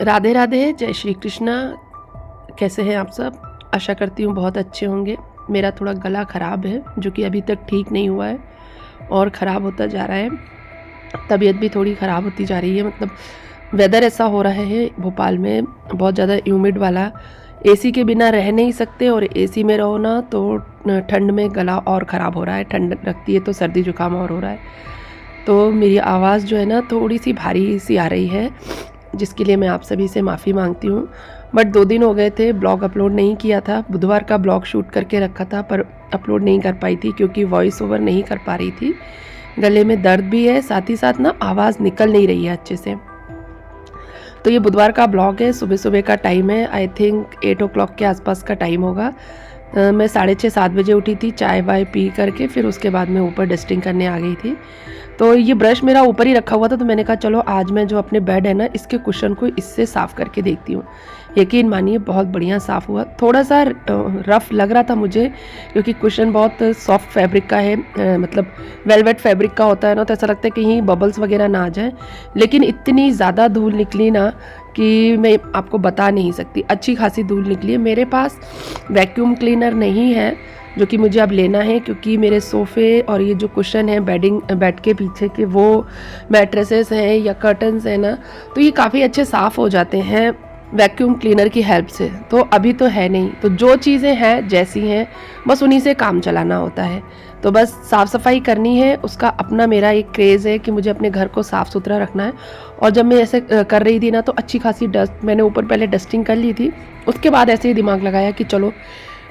राधे राधे, जय श्री कृष्णा। कैसे हैं आप सब? आशा करती हूँ बहुत अच्छे होंगे। मेरा थोड़ा गला ख़राब है जो कि अभी तक ठीक नहीं हुआ है और ख़राब होता जा रहा है। तबीयत भी थोड़ी ख़राब होती जा रही है। मतलब वेदर ऐसा हो रहा है भोपाल में, बहुत ज़्यादा ह्यूमिड वाला। एसी के बिना रह नहीं सकते और एसी में रहो ना तो ठंड में गला और ख़राब हो रहा है। ठंड लगती है तो सर्दी जुकाम और हो रहा है। तो मेरी आवाज़ जो है ना थोड़ी सी भारी सी आ रही है, जिसके लिए मैं आप सभी से माफ़ी मांगती हूँ। बट 2 दिन हो गए थे ब्लॉग अपलोड नहीं किया था। बुधवार का ब्लॉग शूट करके रखा था पर अपलोड नहीं कर पाई थी क्योंकि वॉइस ओवर नहीं कर पा रही थी। गले में दर्द भी है, साथ ही साथ ना आवाज़ निकल नहीं रही है अच्छे से। तो ये बुधवार का ब्लॉग है, सुबह सुबह का टाइम है। आई थिंक 8 o'clock के आसपास का टाइम होगा। मैं 6:30-7 बजे उठी थी, चाय वाय पी करके फिर उसके बाद मैं ऊपर डस्टिंग करने आ गई थी। तो ये ब्रश मेरा ऊपर ही रखा हुआ था तो मैंने कहा चलो आज मैं जो अपने बेड है ना इसके कुशन को इससे साफ़ करके देखती हूँ। यकीन मानिए बहुत बढ़िया साफ़ हुआ। थोड़ा सा रफ़ लग रहा था मुझे क्योंकि कुशन बहुत सॉफ्ट फैब्रिक का है, मतलब वेलवेट फैब्रिक का होता है ना, तो ऐसा लगता है कहीं बबल्स वगैरह ना आ जाए। लेकिन इतनी ज़्यादा धूल निकली ना कि मैं आपको बता नहीं सकती। अच्छी खासी धूल निकली है। मेरे पास वैक्यूम क्लीनर नहीं है जो कि मुझे अब लेना है क्योंकि मेरे सोफ़े और ये जो कुशन है बेड के पीछे के वो मैट्रेसेस हैं या कर्टन्स हैं ना, तो ये काफ़ी अच्छे साफ़ हो जाते हैं वैक्यूम क्लीनर की हेल्प से। तो अभी तो है नहीं, तो जो चीज़ें हैं जैसी हैं बस उन्हीं से काम चलाना होता है। तो बस साफ़ सफाई करनी है, उसका अपना मेरा एक क्रेज़ है कि मुझे अपने घर को साफ़ सुथरा रखना है। और जब मैं ऐसे कर रही थी ना तो अच्छी खासी डस्ट, मैंने ऊपर पहले डस्टिंग कर ली थी, उसके बाद ऐसे ही दिमाग लगाया कि चलो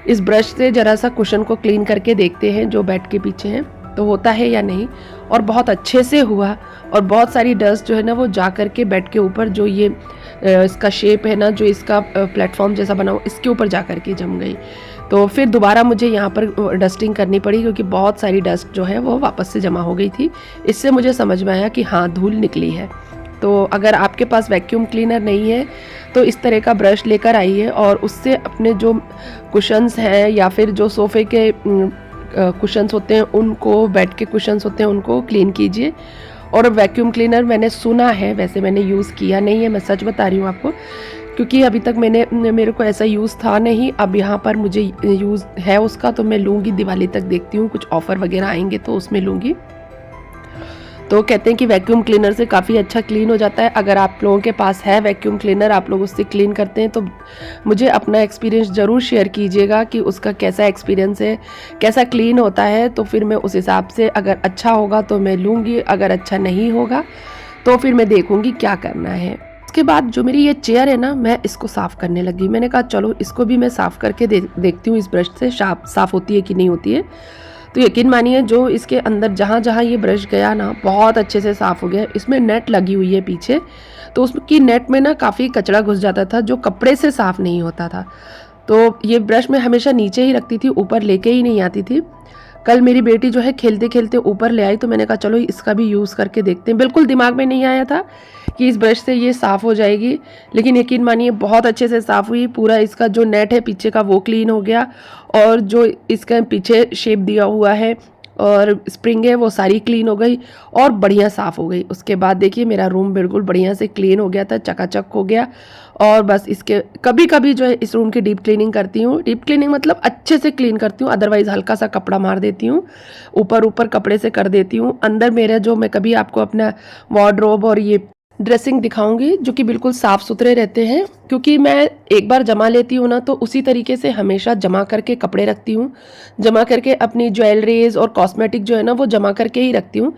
इस ब्रश से ज़रा सा कुशन को क्लीन करके देखते हैं जो बेड के पीछे हैं तो होता है या नहीं। और बहुत अच्छे से हुआ और बहुत सारी डस्ट जो है ना वो जा कर के बेड के ऊपर, जो ये इसका शेप है ना, जो इसका प्लेटफॉर्म जैसा बना हुआ, इसके ऊपर जा कर के जम गई। तो फिर दोबारा मुझे यहाँ पर डस्टिंग करनी पड़ी क्योंकि बहुत सारी डस्ट जो है वो वापस से जमा हो गई थी। इससे मुझे समझ में आया कि हाँ धूल निकली है। तो अगर आपके पास वैक्यूम क्लीनर नहीं है तो इस तरह का ब्रश लेकर आइए और उससे अपने जो कुशन्स हैं या फिर जो सोफ़े के कुशन्स होते हैं उनको, बेड के कुशन्स होते हैं उनको क्लीन कीजिए। और वैक्यूम क्लीनर मैंने सुना है, वैसे मैंने यूज़ किया नहीं है, मैं सच बता रही हूँ आपको, क्योंकि अभी तक मेरे को ऐसा यूज़ था नहीं। अब यहाँ पर मुझे यूज़ है उसका, तो मैं लूँगी। दिवाली तक देखती हूँ कुछ ऑफ़र वगैरह आएंगे तो उसमें लूँगी। तो कहते हैं कि वैक्यूम क्लीनर से काफ़ी अच्छा क्लीन हो जाता है। अगर आप लोगों के पास है वैक्यूम क्लीनर, आप लोग उससे क्लीन करते हैं तो मुझे अपना एक्सपीरियंस ज़रूर शेयर कीजिएगा कि उसका कैसा एक्सपीरियंस है, कैसा क्लीन होता है। तो फिर मैं उस हिसाब से, अगर अच्छा होगा तो मैं लूँगी, अगर अच्छा नहीं होगा तो फिर मैं देखूँगी क्या करना है। उसके बाद जो मेरी ये चेयर है ना, मैं इसको साफ़ करने लगी। मैंने कहा चलो इसको भी मैं साफ़ करके देखती हूँ इस ब्रश से साफ़ होती है कि नहीं होती है। तो यकीन मानिए जो इसके अंदर जहाँ जहाँ ये ब्रश गया ना बहुत अच्छे से साफ़ हो गया। इसमें नेट लगी हुई है पीछे, तो उसकी नेट में ना काफ़ी कचरा घुस जाता था जो कपड़े से साफ़ नहीं होता था। तो ये ब्रश मैं हमेशा नीचे ही रखती थी, ऊपर लेके ही नहीं आती थी। कल मेरी बेटी जो है खेलते खेलते ऊपर ले आई तो मैंने कहा चलो इसका भी यूज़ करके देखते हैं। बिल्कुल दिमाग में नहीं आया था कि इस ब्रश से ये साफ़ हो जाएगी, लेकिन यकीन मानिए बहुत अच्छे से साफ़ हुई। पूरा इसका जो नेट है पीछे का वो क्लीन हो गया और जो इसका पीछे शेप दिया हुआ है और स्प्रिंग है वो सारी क्लीन हो गई और बढ़िया साफ़ हो गई। उसके बाद देखिए मेरा रूम बिल्कुल बढ़िया से क्लीन हो गया था, चकाचक हो गया। और बस इसके कभी कभी जो है इस रूम की डीप क्लीनिंग करती हूँ। डीप क्लीनिंग मतलब अच्छे से क्लीन करती हूँ, अदरवाइज़ हल्का सा कपड़ा मार देती हूँ, ऊपर ऊपर कपड़े से कर देती हूँ। अंदर मेरा जो, मैं कभी आपको अपना वार्डरोब और ये ड्रेसिंग दिखाऊंगी जो कि बिल्कुल साफ़ सुथरे रहते हैं, क्योंकि मैं एक बार जमा लेती हूँ ना तो उसी तरीके से हमेशा जमा करके कपड़े रखती हूँ, जमा करके अपनी ज्वेलरीज और कॉस्मेटिक जो है ना वो जमा करके ही रखती हूँ।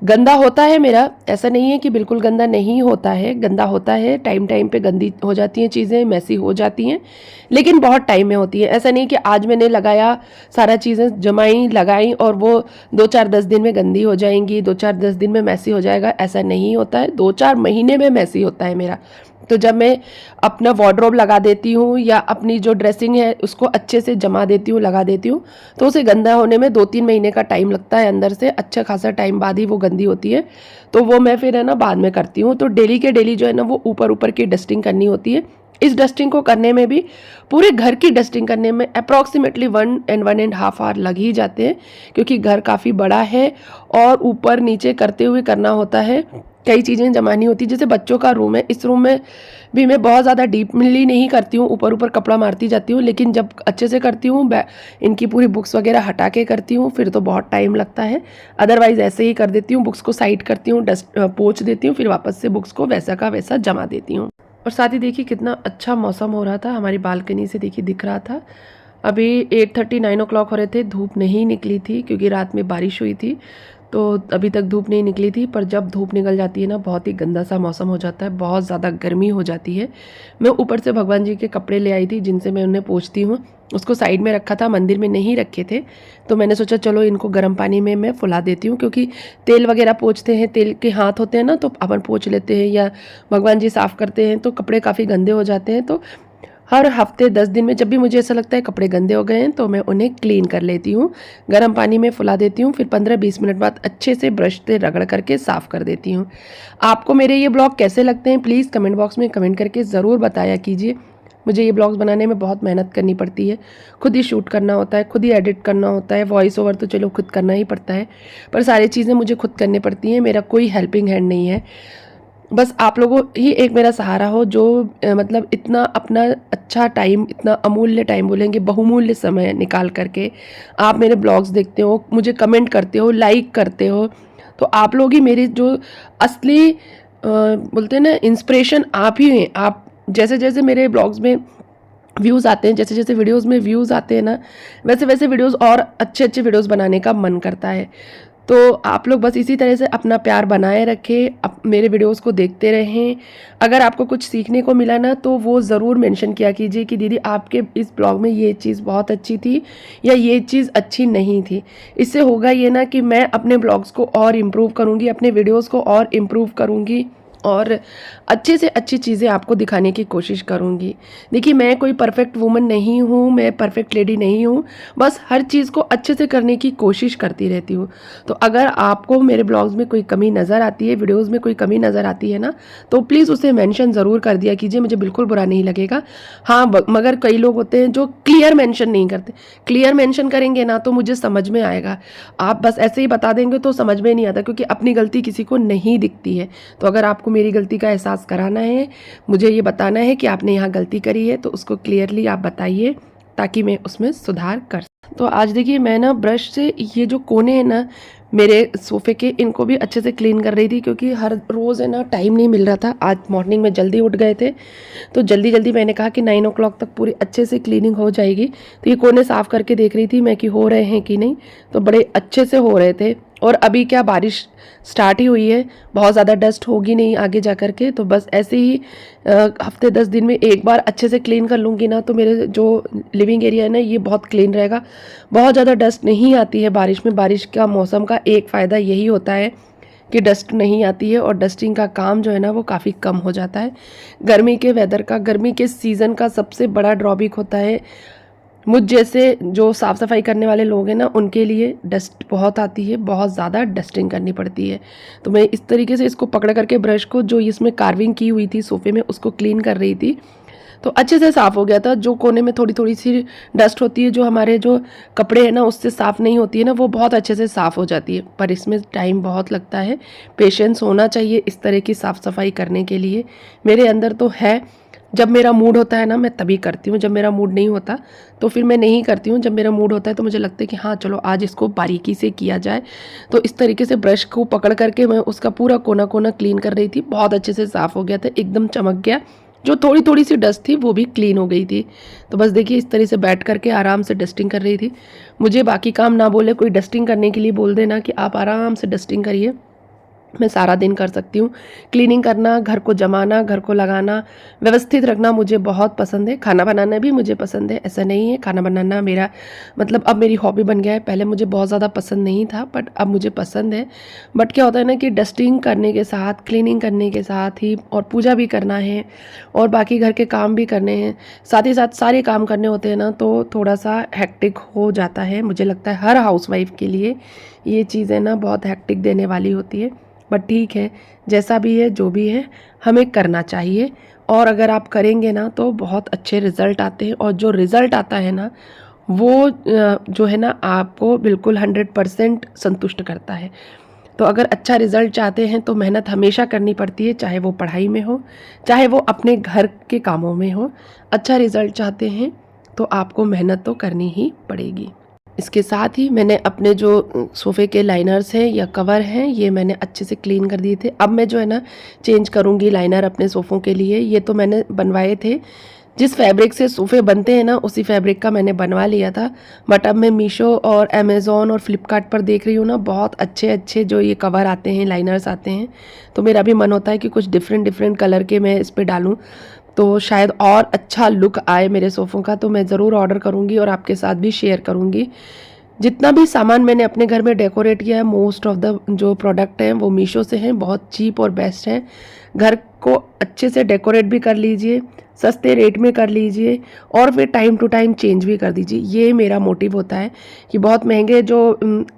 गंदा होता है मेरा, ऐसा नहीं है कि बिल्कुल गंदा नहीं होता है, गंदा होता है। टाइम टाइम पे गंदी हो जाती हैं चीज़ें, मैसी हो जाती हैं, लेकिन बहुत टाइम में होती है। ऐसा नहीं कि आज मैंने लगाया, सारा चीज़ें जमाई लगाई और वो 2-4-10 दिन में गंदी हो जाएंगी, 2-4-10 दिन में मैसी हो जाएगा, ऐसा नहीं होता है। 2-4 महीने में मैसी होता है मेरा। तो जब मैं अपना वार्डरोब लगा देती हूँ या अपनी जो ड्रेसिंग है उसको अच्छे से जमा देती हूँ, लगा देती हूँ, तो उसे गंदा होने में 2-3 महीने का टाइम लगता है। अंदर से अच्छा खासा टाइम बाद ही वो गंदी होती है। तो वो मैं फिर है ना बाद में करती हूँ। तो डेली के डेली जो है ना वो ऊपर ऊपर की डस्टिंग करनी होती है। इस डस्टिंग को करने में भी, पूरे घर की डस्टिंग करने में अप्रॉक्सीमेटली 1-1.5 आवर लग ही जाते हैं, क्योंकि घर काफ़ी बड़ा है और ऊपर नीचे करते हुए करना होता है। कई चीज़ें जमा नहीं होती। जैसे बच्चों का रूम है, इस रूम में भी मैं बहुत ज़्यादा डीपली नहीं करती हूँ, ऊपर ऊपर कपड़ा मारती जाती हूँ, लेकिन जब अच्छे से करती हूँ, इनकी पूरी बुक्स वगैरह हटा के करती हूँ, फिर तो बहुत टाइम लगता है। अदरवाइज़ ऐसे ही कर देती हूँ, बुक्स को साइड करती हूँ, डस्ट पोंछ देती हूँ, फिर वापस से बुक्स को वैसा का वैसा जमा देती हूँ। और साथ ही देखिए कितना अच्छा मौसम हो रहा था, हमारी बालकनी से देखिए दिख रहा था। अभी 8:30 9 o'clock हो रहे थे, धूप नहीं निकली थी क्योंकि रात में बारिश हुई थी, तो अभी तक धूप नहीं निकली थी। पर जब धूप निकल जाती है ना, बहुत ही गंदा सा मौसम हो जाता है, बहुत ज़्यादा गर्मी हो जाती है। मैं ऊपर से भगवान जी के कपड़े ले आई थी जिनसे मैं उन्हें पोंछती हूँ, उसको साइड में रखा था, मंदिर में नहीं रखे थे, तो मैंने सोचा चलो इनको गर्म पानी में मैं फुला देती हूँ, क्योंकि तेल वगैरह पोंछते हैं, तेल के हाथ होते हैं ना, तो अपन पोंछ लेते हैं या भगवान जी साफ़ करते हैं तो कपड़े काफ़ी गंदे हो जाते हैं। तो हर हफ्ते 10 दिन में जब भी मुझे ऐसा लगता है कपड़े गंदे हो गए हैं तो मैं उन्हें क्लीन कर लेती हूँ, गर्म पानी में फुला देती हूँ, फिर 15-20 मिनट बाद अच्छे से ब्रश से रगड़ करके साफ़ कर देती हूँ। आपको मेरे ये ब्लॉग कैसे लगते हैं प्लीज़ कमेंट बॉक्स में कमेंट करके ज़रूर बताया कीजिए। मुझे ये ब्लॉग्स बनाने में बहुत मेहनत करनी पड़ती है, खुद ही शूट करना होता है, खुद ही एडिट करना होता है, वॉइस ओवर तो चलो खुद करना ही पड़ता है, पर सारी चीज़ें मुझे खुद करनी पड़ती हैं, मेरा कोई हेल्पिंग हैंड नहीं है। बस आप लोगों ही एक मेरा सहारा हो जो मतलब इतना अपना अच्छा टाइम, इतना अमूल्य टाइम बोलेंगे, बहुमूल्य समय निकाल करके आप मेरे ब्लॉग्स देखते हो, मुझे कमेंट करते हो, लाइक करते हो, तो आप लोग ही मेरी जो असली बोलते हैं ना इंस्पिरेशन आप ही हैं। आप जैसे जैसे मेरे ब्लॉग्स में व्यूज़ आते हैं, जैसे जैसे वीडियोज़ में व्यूज़ आते हैं ना, वैसे वैसे वीडियोज़ और अच्छे अच्छे वीडियोज़ बनाने का मन करता है। तो आप लोग बस इसी तरह से अपना प्यार बनाए रखें, मेरे वीडियोस को देखते रहें। अगर आपको कुछ सीखने को मिला ना तो वो ज़रूर मेंशन किया कीजिए कि दीदी आपके इस ब्लॉग में ये चीज़ बहुत अच्छी थी या ये चीज़ अच्छी नहीं थी। इससे होगा ये ना कि मैं अपने ब्लॉग्स को और इम्प्रूव करूँगी, अपने वीडियोज़ को और इम्प्रूव करूँगी और अच्छे से अच्छी चीज़ें आपको दिखाने की कोशिश करूँगी। देखिए मैं कोई परफेक्ट वूमन नहीं हूँ, मैं परफेक्ट लेडी नहीं हूँ, बस हर चीज़ को अच्छे से करने की कोशिश करती रहती हूँ। तो अगर आपको मेरे ब्लॉग्स में कोई कमी नज़र आती है, वीडियोज़ में कोई कमी नज़र आती है ना, तो प्लीज़ उसे मेंशन ज़रूर कर दिया कीजिए, मुझे बिल्कुल बुरा नहीं लगेगा। हाँ मगर कई लोग होते हैं जो क्लियर मेंशन नहीं करते, क्लियर मेंशन करेंगे ना तो मुझे समझ में आएगा। आप बस ऐसे ही बता देंगे तो समझ में नहीं आता, क्योंकि अपनी गलती किसी को नहीं दिखती है। तो अगर आपको मेरी गलती का एहसास कराना है, मुझे ये बताना है कि आपने यहाँ गलती करी है, तो उसको क्लियरली आप बताइए ताकि मैं उसमें सुधार कर। तो आज देखिए मैं ना ब्रश से ये जो कोने हैं ना मेरे सोफ़े के, इनको भी अच्छे से क्लीन कर रही थी, क्योंकि हर रोज़ है ना टाइम नहीं मिल रहा था। आज मॉर्निंग में जल्दी उठ गए थे, तो जल्दी जल्दी मैंने कहा कि 9 o'clock तक पूरी अच्छे से क्लीनिंग हो जाएगी। तो ये कोने साफ़ करके देख रही थी मैं कि हो रहे हैं कि नहीं, तो बड़े अच्छे से हो रहे थे। और अभी क्या बारिश स्टार्ट ही हुई है, बहुत ज़्यादा डस्ट होगी नहीं आगे जा कर के, तो बस ऐसे ही हफ्ते 10 दिन में एक बार अच्छे से क्लीन कर लूँगी ना तो मेरे जो लिविंग एरिया है ना ये बहुत क्लीन रहेगा, बहुत ज़्यादा डस्ट नहीं आती है बारिश में। बारिश का मौसम का एक फ़ायदा यही होता है कि डस्ट नहीं आती है और डस्टिंग का काम जो है ना वो काफ़ी कम हो जाता है। गर्मी के वेदर का, गर्मी के सीज़न का सबसे बड़ा ड्रॉबैक होता है मुझ जैसे जो साफ़ सफाई करने वाले लोग हैं ना, उनके लिए डस्ट बहुत आती है, बहुत ज़्यादा डस्टिंग करनी पड़ती है। तो मैं इस तरीके से इसको पकड़ करके ब्रश को जो इसमें कार्विंग की हुई थी सोफ़े में उसको क्लीन कर रही थी, तो अच्छे से साफ़ हो गया था। जो कोने में थोड़ी थोड़ी सी डस्ट होती है, जो हमारे जो कपड़े हैं ना उससे साफ़ नहीं होती है ना, वो बहुत अच्छे से साफ़ हो जाती है। पर इसमें टाइम बहुत लगता है, पेशेंस होना चाहिए इस तरह की साफ़ सफाई करने के लिए। मेरे अंदर तो है, जब मेरा मूड होता है ना मैं तभी करती हूँ, जब मेरा मूड नहीं होता तो फिर मैं नहीं करती हूँ। जब मेरा मूड होता है तो मुझे लगता है कि हाँ चलो आज इसको बारीकी से किया जाए। तो इस तरीके से ब्रश को पकड़ करके मैं उसका पूरा कोना कोना क्लीन कर रही थी, बहुत अच्छे से साफ़ हो गया था, एकदम चमक गया। जो थोड़ी थोड़ी सी डस्ट थी वो भी क्लीन हो गई थी। तो बस देखिए इस तरह से बैठ करके आराम से डस्टिंग कर रही थी। मुझे बाकी काम ना बोले, कोई डस्टिंग करने के लिए बोल देना कि आप आराम से डस्टिंग करिए, मैं सारा दिन कर सकती हूँ। क्लीनिंग करना, घर को जमाना, घर को लगाना, व्यवस्थित रखना मुझे बहुत पसंद है। खाना बनाना भी मुझे पसंद है, ऐसा नहीं है। खाना बनाना मेरा मतलब अब मेरी हॉबी बन गया है। पहले मुझे बहुत ज़्यादा पसंद नहीं था बट अब मुझे पसंद है। बट क्या होता है ना कि डस्टिंग करने के साथ, क्लीनिंग करने के साथ ही और पूजा भी करना है और बाकी घर के काम भी करने हैं, साथ ही साथ सारे काम करने होते हैं ना, तो थोड़ा सा हेक्टिक हो जाता है। मुझे लगता है हर हाउसवाइफ के लिए ये चीज़ें ना बहुत हेक्टिक देने वाली होती है। बट ठीक है, जैसा भी है जो भी है हमें करना चाहिए, और अगर आप करेंगे ना तो बहुत अच्छे रिज़ल्ट आते हैं। और जो रिज़ल्ट आता है ना वो जो है ना आपको बिल्कुल 100% संतुष्ट करता है। तो अगर अच्छा रिज़ल्ट चाहते हैं तो मेहनत हमेशा करनी पड़ती है, चाहे वो पढ़ाई में हो, चाहे वो अपने घर के कामों में हो। अच्छा रिज़ल्ट चाहते हैं तो आपको मेहनत तो करनी ही पड़ेगी। इसके साथ ही मैंने अपने जो सोफ़े के लाइनर्स हैं या कवर हैं, ये मैंने अच्छे से क्लीन कर दिए थे। अब मैं जो है ना चेंज करूँगी लाइनर अपने सोफ़ों के लिए। ये तो मैंने बनवाए थे, जिस फैब्रिक से सोफ़े बनते हैं ना उसी फैब्रिक का मैंने बनवा लिया था। बट अब मैं मीशो और अमेज़ॉन और फ्लिपकार्ट पर देख रही हूँ ना, बहुत अच्छे अच्छे जो ये कवर आते हैं, लाइनर्स आते हैं। तो मेरा भी मन होता है कि कुछ डिफरेंट डिफरेंट कलर के मैं इस पर डालूँ, तो शायद और अच्छा लुक आए मेरे सोफ़ों का। तो मैं ज़रूर ऑर्डर करूँगी और आपके साथ भी शेयर करूँगी। जितना भी सामान मैंने अपने घर में डेकोरेट किया है, मोस्ट ऑफ द जो प्रोडक्ट हैं वो मीशो से हैं, बहुत चीप और बेस्ट हैं। घर को अच्छे से डेकोरेट भी कर लीजिए, सस्ते रेट में कर लीजिए और फिर टाइम टू टाइम चेंज भी कर दीजिए। ये मेरा मोटिव होता है कि बहुत महंगे जो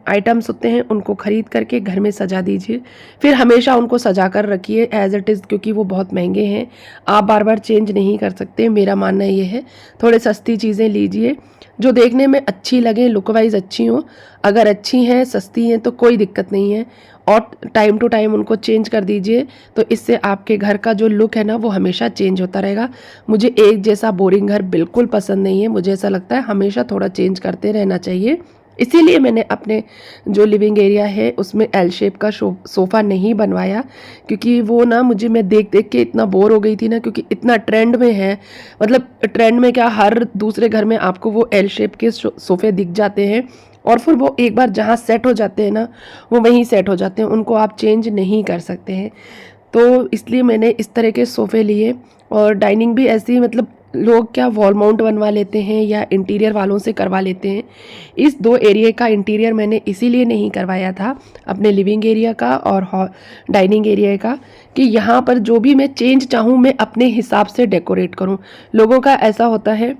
आइटम्स होते हैं उनको ख़रीद करके घर में सजा दीजिए, फिर हमेशा उनको सजा कर रखिए एज इट इज़, क्योंकि वो बहुत महंगे हैं, आप बार बार चेंज नहीं कर सकते। मेरा मानना ये है थोड़े सस्ती चीज़ें लीजिए जो देखने में अच्छी लगें, लुक वाइज अच्छी हों। अगर अच्छी हैं, सस्ती हैं तो कोई दिक्कत नहीं है, और टाइम टू टाइम उनको चेंज कर दीजिए। तो इससे आपके घर का जो लुक है ना वो हमेशा चेंज होता रहेगा। मुझे एक जैसा बोरिंग घर बिल्कुल पसंद नहीं है, मुझे ऐसा लगता है हमेशा थोड़ा चेंज करते रहना चाहिए। इसीलिए मैंने अपने जो लिविंग एरिया है उसमें एल शेप का सोफ़ा नहीं बनवाया, क्योंकि वो ना मुझे, मैं देख देख के इतना बोर हो गई थी ना, क्योंकि इतना ट्रेंड में है। मतलब ट्रेंड में क्या, हर दूसरे घर में आपको वो एल शेप के सोफ़े दिख जाते हैं, और फिर वो एक बार जहाँ सेट हो जाते हैं ना वो वहीं सेट हो जाते हैं, उनको आप चेंज नहीं कर सकते हैं। तो इसलिए मैंने इस तरह के सोफ़े लिए। और डाइनिंग भी ऐसी, मतलब लोग क्या वॉल माउंट बनवा लेते हैं या इंटीरियर वालों से करवा लेते हैं। इस 2 एरिया का इंटीरियर मैंने इसीलिए नहीं करवाया था, अपने लिविंग एरिया का और डाइनिंग एरिया का, कि यहाँ पर जो भी मैं चेंज चाहूँ मैं अपने हिसाब से डेकोरेट करूँ। लोगों का ऐसा होता है,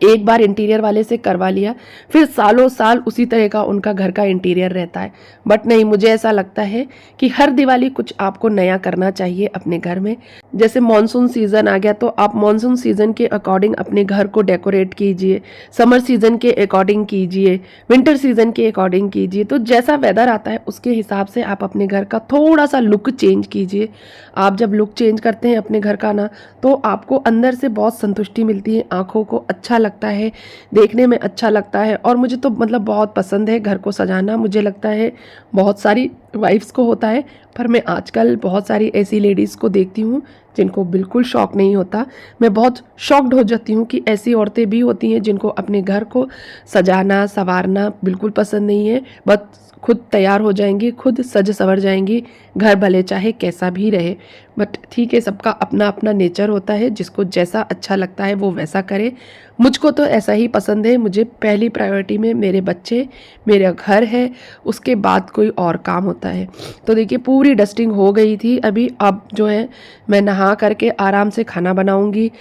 एक बार इंटीरियर वाले से करवा लिया फिर सालों साल उसी तरह का उनका घर का इंटीरियर रहता है। बट नहीं, मुझे ऐसा लगता है कि हर दिवाली कुछ आपको नया करना चाहिए अपने घर में। जैसे मॉनसून सीज़न आ गया तो आप मॉनसून सीज़न के अकॉर्डिंग अपने घर को डेकोरेट कीजिए, समर सीज़न के अकॉर्डिंग कीजिए, विंटर सीज़न के अकॉर्डिंग कीजिए। तो जैसा वेदर आता है उसके हिसाब से आप अपने घर का थोड़ा सा लुक चेंज कीजिए। आप जब लुक चेंज करते हैं अपने घर का ना, तो आपको अंदर से बहुत संतुष्टि मिलती है, आँखों को अच्छा लगता है, देखने में अच्छा लगता है। और मुझे तो मतलब बहुत पसंद है घर को सजाना। मुझे लगता है बहुत सारी वाइफ्स को होता है, पर मैं आजकल बहुत सारी ऐसी लेडीज़ को देखती हूँ जिनको बिल्कुल शौक़ नहीं होता। मैं बहुत शॉक्ड हो जाती हूँ कि ऐसी औरतें भी होती हैं जिनको अपने घर को सजाना संवारना बिल्कुल पसंद नहीं है। बस खुद तैयार हो जाएंगी, खुद सज सवर जाएंगी, घर भले चाहे कैसा भी रहे। बट ठीक है, सबका अपना अपना नेचर होता है, जिसको जैसा अच्छा लगता है वो वैसा करे। मुझको तो ऐसा ही पसंद है। मुझे पहली प्रायोरिटी में मेरे बच्चे, मेरा घर है, उसके बाद कोई और काम होता है। तो देखिए पूरी डस्टिंग हो गई थी अभी। अब जो है मैं नहा करके आराम से खाना बनाऊंगी।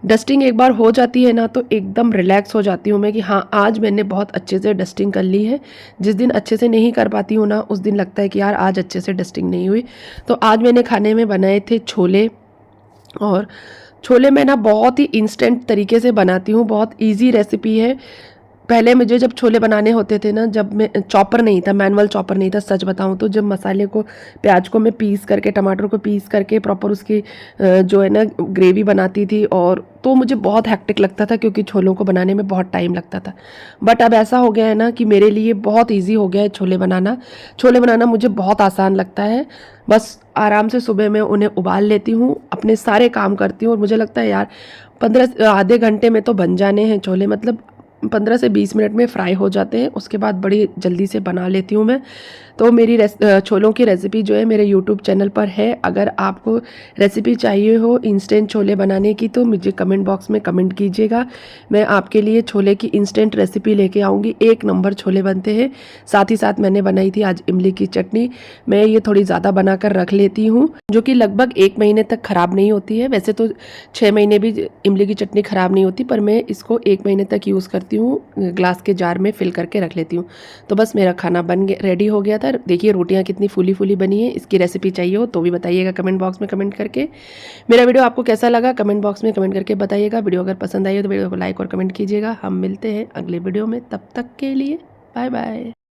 डस्टिंग एक बार हो जाती है ना तो एकदम रिलैक्स हो जाती हूँ मैं कि हाँ आज मैंने बहुत अच्छे से डस्टिंग कर ली है। जिस दिन अच्छे से नहीं कर पाती हूँ ना उस दिन लगता है कि यार आज अच्छे से डस्टिंग नहीं हुई। तो आज मैंने खाने में बनाए थे छोले, और छोले मैं ना बहुत ही इंस्टेंट तरीके से बनाती हूँ, बहुत इजी रेसिपी है। पहले मुझे जब छोले बनाने होते थे ना, जब मैं चॉपर नहीं था, मैनुअल चॉपर नहीं था, सच बताऊं तो जब मसाले को, प्याज को मैं पीस करके, टमाटर को पीस करके प्रॉपर उसकी जो है ना ग्रेवी बनाती थी, और तो मुझे बहुत हेक्टिक लगता था क्योंकि छोलों को बनाने में बहुत टाइम लगता था। बट अब ऐसा हो गया है ना कि मेरे लिए बहुत ईजी हो गया है छोले बनाना। छोले बनाना मुझे बहुत आसान लगता है। बस आराम से सुबह में उन्हें उबाल लेती हूँ, अपने सारे काम करती हूँ, और मुझे लगता है यार आधे घंटे में तो बन जाने हैं छोले। मतलब 15 से 20 मिनट में फ्राई हो जाते हैं, उसके बाद बड़ी जल्दी से बना लेती हूँ मैं। तो मेरी छोलों की रेसिपी जो है मेरे यूट्यूब चैनल पर है। अगर आपको रेसिपी चाहिए हो इंस्टेंट छोले बनाने की तो मुझे कमेंट बॉक्स में कमेंट कीजिएगा, मैं आपके लिए छोले की इंस्टेंट रेसिपी लेके आऊँगी। 1 नंबर छोले बनते हैं। साथ ही साथ मैंने बनाई थी आज इमली की चटनी। मैं ये थोड़ी ज़्यादा बना कर रख लेती हूँ, जो कि लगभग 1 महीने तक ख़राब नहीं होती है। वैसे तो 6 महीने भी इमली की चटनी ख़राब नहीं होती, पर मैं इसको 1 महीने तक यूज़ करती हूँ। ग्लास के जार में फिल करके रख लेती हूँ। तो बस मेरा खाना रेडी हो गया था। देखिए रोटियां कितनी फूली फूली बनी है। इसकी रेसिपी चाहिए हो तो भी बताइएगा कमेंट बॉक्स में कमेंट करके। मेरा वीडियो आपको कैसा लगा कमेंट बॉक्स में कमेंट करके बताइएगा। वीडियो अगर पसंद आई हो तो वीडियो को लाइक और कमेंट कीजिएगा। हम मिलते हैं अगले वीडियो में, तब तक के लिए बाय बाय।